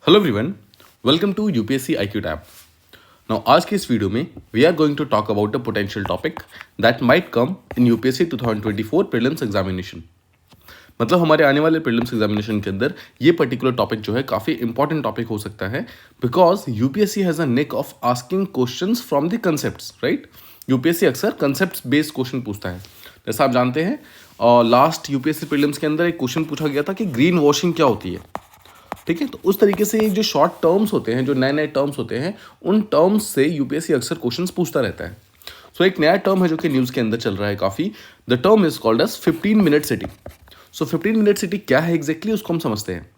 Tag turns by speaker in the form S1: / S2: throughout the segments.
S1: Hello everyone, welcome to UPSC IQ tab. Now आज के इस वीडियो में we are going to talk about a potential topic that might come in UPSC 2024 prelims examination. मतलब हमारे आने वाले prelims examination के अंदर ये पर्टिकुलर टॉपिक जो है काफ़ी इंपॉर्टेंट टॉपिक हो सकता है, because UPSC has a knack of asking questions from the concepts, right. UPSC अक्सर कंसेप्ट बेस्ड क्वेश्चन पूछता है। जैसा आप जानते हैं, लास्ट यूपीएससी प्रीलिम्स के अंदर एक क्वेश्चन पूछा गया था कि ग्रीन वॉशिंग क्या होती है। ठीक है, तो उस तरीके से जो शॉर्ट टर्म्स होते हैं, जो नए नए टर्म्स होते हैं, उन टर्म्स से यूपीएससी अक्सर क्वेश्चंस पूछता रहता है। सो एक नया टर्म है जो कि न्यूज़ के अंदर चल रहा है काफ़ी। The term is called as 15 minute city. So 15 minute city क्या है एग्जैक्टली, उसको हम समझते हैं।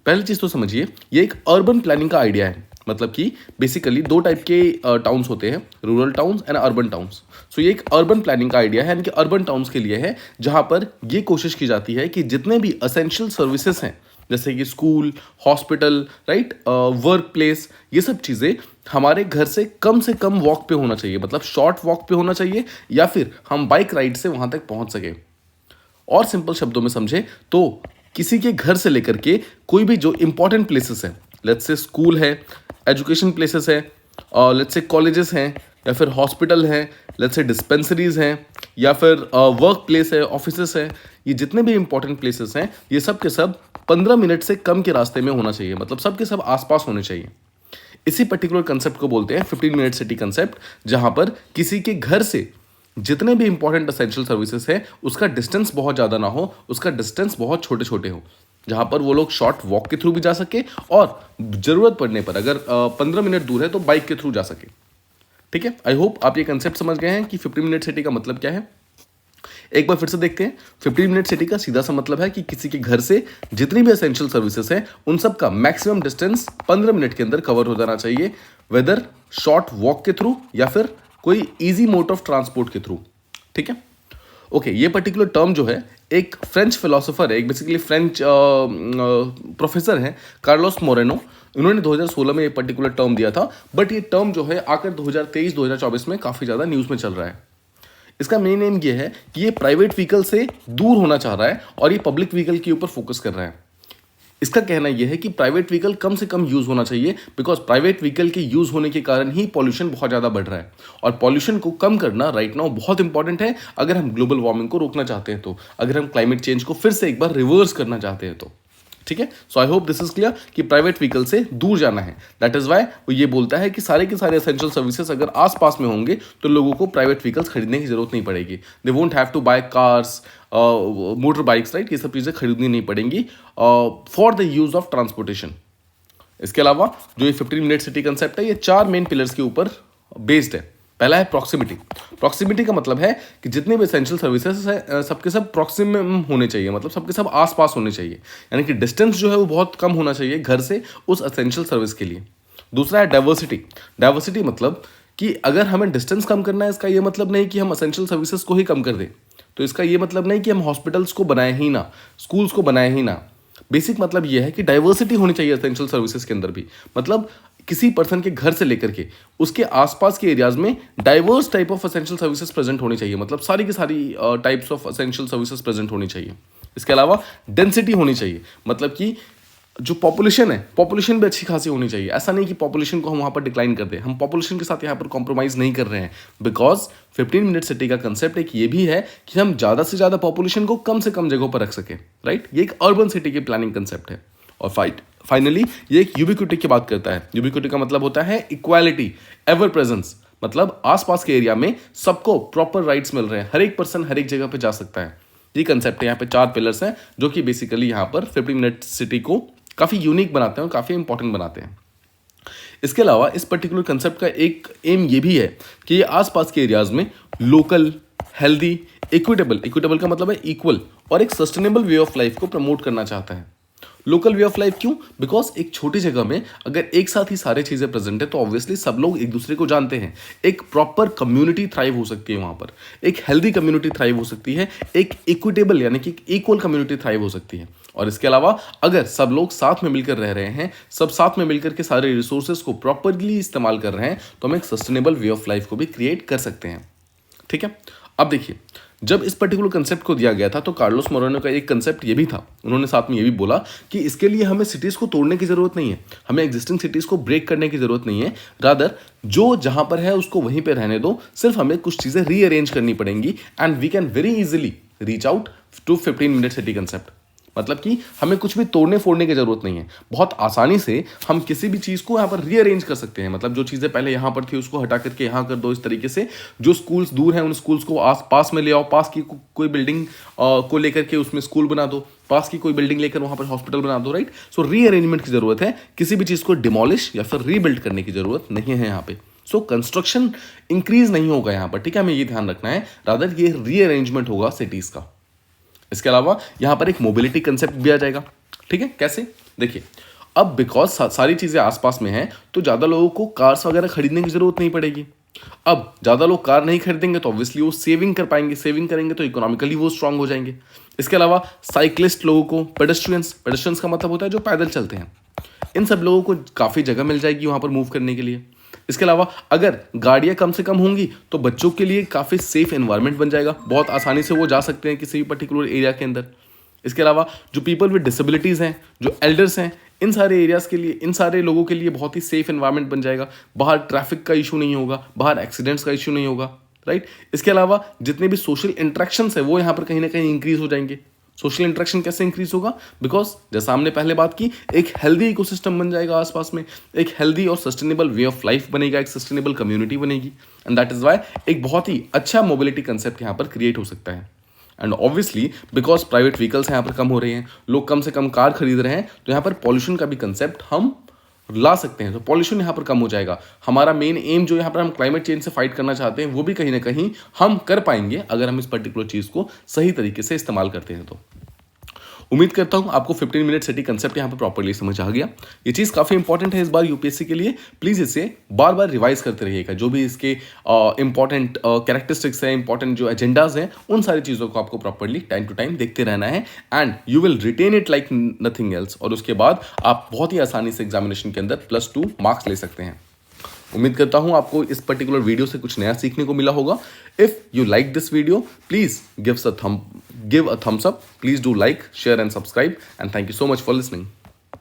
S1: पहली चीज़ तो समझिए, ये एक अर्बन प्लानिंग का आइडिया है। मतलब कि बेसिकली दो टाइप के टाउन्स होते हैं, rural towns and urban towns. So ये एक अर्बन प्लानिंग का आइडिया है, यानी कि अर्बन टाउन्स के लिए है, जहाँ पर ये कोशिश की जाती है कि जितने भी असेंशियल सर्विसेज हैं, जैसे कि school, hospital, right, work place, ये सब चीज़ें हमारे घर से कम वॉक पे होना चाहिए। मतलब शॉर्ट वॉक पे होना चाहिए, या फिर हम बाइक राइड से वहाँ तक पहुँच सकें। और सिंपल शब्दों में समझे तो किसी के घर से लेकर के कोई भी जो इंपॉर्टेंट प्लेसेस हैं, लेट्स से स्कूल है, एजुकेशन प्लेसेस है, और लेट्स से कॉलेजेस हैं, या फिर हॉस्पिटल हैं, लेट्स से डिस्पेंसरीज हैं, या फिर वर्क प्लेस है, ऑफिसेस है, ये जितने भी इंपॉर्टेंट प्लेसेस हैं, ये सब के सब 15 मिनट से कम के रास्ते में होना चाहिए। मतलब सब के सब आसपास होने चाहिए। इसी पर्टिकुलर कंसेप्ट को बोलते हैं 15 मिनट सिटी कंसेप्ट, जहां पर किसी के घर से जितने भी इंपॉर्टेंट असेंशियल सर्विसेज है, उसका डिस्टेंस बहुत ज़्यादा ना हो, उसका डिस्टेंस बहुत छोटे छोटे हो, जहां पर वो लोग शॉर्ट वॉक के थ्रू भी जा सके, और ज़रूरत पड़ने पर अगर 15 मिनट दूर है तो बाइक के थ्रू जा सके। ठीक है, आई होप आप ये कंसेप्ट समझ गए हैं कि 15 मिनट सिटी का मतलब क्या है। एक बार फिर से देखते हैं। 15 मिनट सिटी का सीधा सा मतलब है कि किसी के घर से जितनी भी एसेंशियल सर्विसेज हैं, उन सब का मैक्सिमम डिस्टेंस 15 मिनट के अंदर कवर हो जाना चाहिए, वेदर शॉर्ट वॉक के थ्रू या फिर कोई इजी मोड ऑफ ट्रांसपोर्ट के थ्रू। ठीक है, ओके। ये पर्टिकुलर टर्म जो है, एक फ्रेंच फिलोसोफर है, एक बेसिकली फ्रेंच प्रोफेसर है, कार्लोस मोरेनो। इन्होंने 2016 में ये पर्टिकुलर टर्म दिया था, बट ये टर्म जो है आकर 2023-2024 में काफ़ी ज़्यादा न्यूज़ में चल रहा है। इसका मेन एम ये है कि ये प्राइवेट व्हीकल से दूर होना चाह रहा है और ये पब्लिक व्हीकल के ऊपर फोकस कर रहा है। इसका कहना यह है कि प्राइवेट व्हीकल कम से कम यूज़ होना चाहिए, बिकॉज प्राइवेट व्हीकल के यूज़ होने के कारण ही पॉल्यूशन बहुत ज़्यादा बढ़ रहा है। और पॉल्यूशन को कम करना राइट नाउ बहुत इंपॉर्टेंट है, अगर हम ग्लोबल वार्मिंग को रोकना चाहते हैं तो, अगर हम क्लाइमेट चेंज को फिर से एक बार रिवर्स करना चाहते हैं तो। ठीक है, so I hope this is clear कि प्राइवेट व्हीकल से दूर जाना है। दैट इज वाई वो ये बोलता है कि सारे के सारे एसेंशियल सर्विसेज अगर आसपास में होंगे तो लोगों को प्राइवेट व्हीकल्स खरीदने की जरूरत नहीं पड़ेगी। They won't have to buy cars, motor bikes, right, ये सब चीज़ें खरीदनी नहीं पड़ेंगी for the use of transportation. इसके अलावा जो ये 15 मिनट सिटी कंसेप्ट है, ये 4 मेन पिलर्स के ऊपर बेस्ड है। पहला है प्रॉक्सिमिटी। प्रॉक्सिमिटी का मतलब है कि जितने भी एसेंशियल सर्विसेज है सबके सब प्रॉक्सिमम होने चाहिए, मतलब सबके सब आसपास होने चाहिए, यानी कि डिस्टेंस जो है वो बहुत कम होना चाहिए घर से उस एसेंशियल सर्विस के लिए। दूसरा है डाइवर्सिटी। डाइवर्सिटी मतलब कि अगर हमें डिस्टेंस कम करना है, इसका ये मतलब नहीं कि हम एसेंशियल सर्विसेज को ही कम कर दें। तो इसका ये मतलब नहीं कि हम हॉस्पिटल्स को बनाए ही ना, स्कूल्स को बनाए ही ना। बेसिक मतलब ये है कि डाइवर्सिटी होनी चाहिए एसेंशियल सर्विसेज के अंदर भी। मतलब किसी पर्सन के घर से लेकर के उसके आसपास के एरियाज में diverse type of essential services present होनी चाहिए, मतलब सारी की सारी types of essential services present होनी चाहिए। इसके अलावा डेंसिटी होनी चाहिए, मतलब कि जो पॉपुलेशन है, पॉपुलेशन भी अच्छी खासी होनी चाहिए। ऐसा नहीं कि पॉपुलेशन को हम वहाँ पर डिक्लाइन कर दें, हम पॉपुलेशन के साथ यहाँ पर कॉम्प्रोमाइज़ नहीं कर रहे हैं, बिकॉज 15 मिनट सिटी का कंसेप्ट एक ये भी है कि हम ज़्यादा से ज़्यादा पॉपुलेशन को कम से कम जगहों पर रख सकें, राइट। ये एक अर्बन सिटी की प्लानिंग कंसेप्ट है। और फाइनली ये एक यूबिक्विटी की बात करता है। यूबिक्विटी का मतलब होता है इक्वालिटी, एवर प्रेजेंस, मतलब आसपास के एरिया में सबको प्रॉपर राइट्स मिल रहे हैं, हर एक पर्सन हर एक जगह पे जा सकता है। ये कंसेप्ट है। यहाँ पे 4 पिलर्स हैं जो कि बेसिकली यहाँ पर 15 मिनट सिटी को काफ़ी यूनिक बनाते हैं और काफ़ी इंपॉर्टेंट बनाते हैं। इसके अलावा इस पर्टिकुलर कंसेप्ट का एक एम ये भी है कि ये आसपास के एरियाज में लोकल, हेल्दी, इक्विटेबल का मतलब है इक्वल, और एक सस्टेनेबल वे ऑफ लाइफ को प्रमोट करना चाहता है। लोकल वे ऑफ लाइफ क्यों? बिकॉज एक छोटी जगह में अगर एक साथ ही सारी चीज़ें प्रेजेंट है तो ऑब्वियसली सब लोग एक दूसरे को जानते हैं, एक प्रॉपर कम्युनिटी थ्राइव हो सकती है वहाँ पर, एक हेल्दी कम्युनिटी थ्राइव हो सकती है, एक इक्विटेबल यानी कि इक्वल कम्युनिटी थ्राइव हो सकती है। और इसके अलावा अगर सब लोग साथ में मिलकर रह रहे हैं, सब साथ में मिलकर के सारे रिसोर्सेज को प्रॉपरली इस्तेमाल कर रहे हैं, तो हम एक सस्टेनेबल वे ऑफ लाइफ को भी क्रिएट कर सकते हैं। ठीक है, अब देखिए, जब इस पर्टिकुलर कंसेप्ट को दिया गया था तो कार्लोस मोरेनो का एक कंसेप्ट ये भी था, उन्होंने साथ में ये भी बोला कि इसके लिए हमें सिटीज़ को तोड़ने की ज़रूरत नहीं है, हमें एग्जिस्टिंग सिटीज़ को ब्रेक करने की ज़रूरत नहीं है, रादर जो जहाँ पर है उसको वहीं पर रहने दो, सिर्फ हमें कुछ चीज़ें रीअरेंज करनी पड़ेंगी and we can very easily reach out to 15 minute city concept. मतलब कि हमें कुछ भी तोड़ने फोड़ने की जरूरत नहीं है, बहुत आसानी से हम किसी भी चीज़ को यहाँ पर रीअरेंज कर सकते हैं। मतलब जो चीज़ें पहले यहाँ पर थी उसको हटा करके यहाँ कर दो, इस तरीके से जो स्कूल्स दूर हैं उन स्कूल्स को आस पास में ले आओ, पास की कोई बिल्डिंग को लेकर के उसमें स्कूल बना दो, पास की कोई बिल्डिंग लेकर वहाँ पर हॉस्पिटल बना दो, राइट। सो रीअरेंजमेंट की ज़रूरत है, किसी भी चीज़ को डिमोलिश या फिर रीबिल्ड करने की ज़रूरत नहीं है यहाँ पे। सो कंस्ट्रक्शन इंक्रीज नहीं होगा यहाँ पर, ठीक है, हमें ये ध्यान रखना है, रादर ये रीअरेंजमेंट होगा सिटीज़ का। इसके अलावा यहाँ पर एक मोबिलिटी कंसेप्ट भी आ जाएगा, ठीक है। कैसे, देखिए, अब बिकॉज सारी चीज़ें आसपास में हैं तो ज़्यादा लोगों को कार्स वगैरह खरीदने की ज़रूरत नहीं पड़ेगी। अब ज़्यादा लोग कार नहीं खरीदेंगे तो ऑब्वियसली वो सेविंग कर पाएंगे, सेविंग करेंगे तो इकोनॉमिकली वो स्ट्रांग हो जाएंगे। इसके अलावा साइक्लिस्ट लोगों को, पेडेस्ट्रियंस का मतलब होता है जो पैदल चलते हैं, इन सब लोगों को काफ़ी जगह मिल जाएगी वहाँ पर मूव करने के लिए। इसके अलावा अगर गाड़ियाँ कम से कम होंगी तो बच्चों के लिए काफ़ी सेफ एनवायरनमेंट बन जाएगा, बहुत आसानी से वो जा सकते हैं किसी भी पर्टिकुलर एरिया के अंदर। इसके अलावा जो पीपल विद डिसेबिलिटीज़ हैं, जो एल्डर्स हैं, इन सारे एरियाज़ के लिए, इन सारे लोगों के लिए बहुत ही सेफ एनवायरनमेंट बन जाएगा। बाहर ट्रैफिक का इशू नहीं होगा, बाहर एक्सीडेंट्स का इशू नहीं होगा, राइट। इसके अलावा जितने भी सोशल इंट्रैक्शंस है वो यहाँ पर कहीं ना कहीं इंक्रीज हो जाएंगे। सोशल इंटरेक्शन कैसे इंक्रीज होगा, बिकॉज जैसा हमने पहले बात की, एक हेल्दी इकोसिस्टम बन जाएगा आसपास में, एक हेल्दी और सस्टेनेबल वे ऑफ लाइफ बनेगा, एक सस्टेनेबल कम्युनिटी बनेगी, एंड दैट इज वाई एक बहुत ही अच्छा मोबिलिटी कंसेप्ट यहाँ पर क्रिएट हो सकता है। And obviously because private vehicles यहाँ पर कम हो रहे हैं, लोग कम से कम कार खरीद रहे हैं, तो यहाँ पर पॉल्यूशन का भी कंसेप्ट हम ला सकते हैं, तो पॉल्यूशन यहाँ पर कम हो जाएगा। हमारा मेन एम जो यहाँ पर हम क्लाइमेट चेंज से फाइट करना चाहते हैं वो भी कहीं ना कहीं हम कर पाएंगे अगर हम इस पर्टिकुलर चीज़ को सही तरीके से इस्तेमाल करते हैं। तो उम्मीद करता हूँ आपको 15 मिनट सिटी कंसेप्ट यहाँ पर प्रॉपर्ली समझ आ गया। ये चीज़ काफ़ी इंपॉर्टेंट है इस बार यूपीएससी के लिए, प्लीज़ इसे बार बार रिवाइज करते रहिएगा। जो भी इसके इंपॉर्टेंट कैरेक्टरिस्टिक्स हैं, इंपॉर्टेंट जो एजेंडाज हैं, उन सारी चीज़ों को आपको प्रॉपर्ली टाइम टू टाइम देखते रहना है and you will retain it like nothing else. और उसके बाद आप बहुत ही आसानी से एग्जामिनेशन के अंदर +2 मार्क्स ले सकते हैं। उम्मीद करता हूँ आपको इस पर्टिकुलर वीडियो से कुछ नया सीखने को मिला होगा। If you like this video, please give a thumbs up. Please do like, share and subscribe, and thank you so much for listening.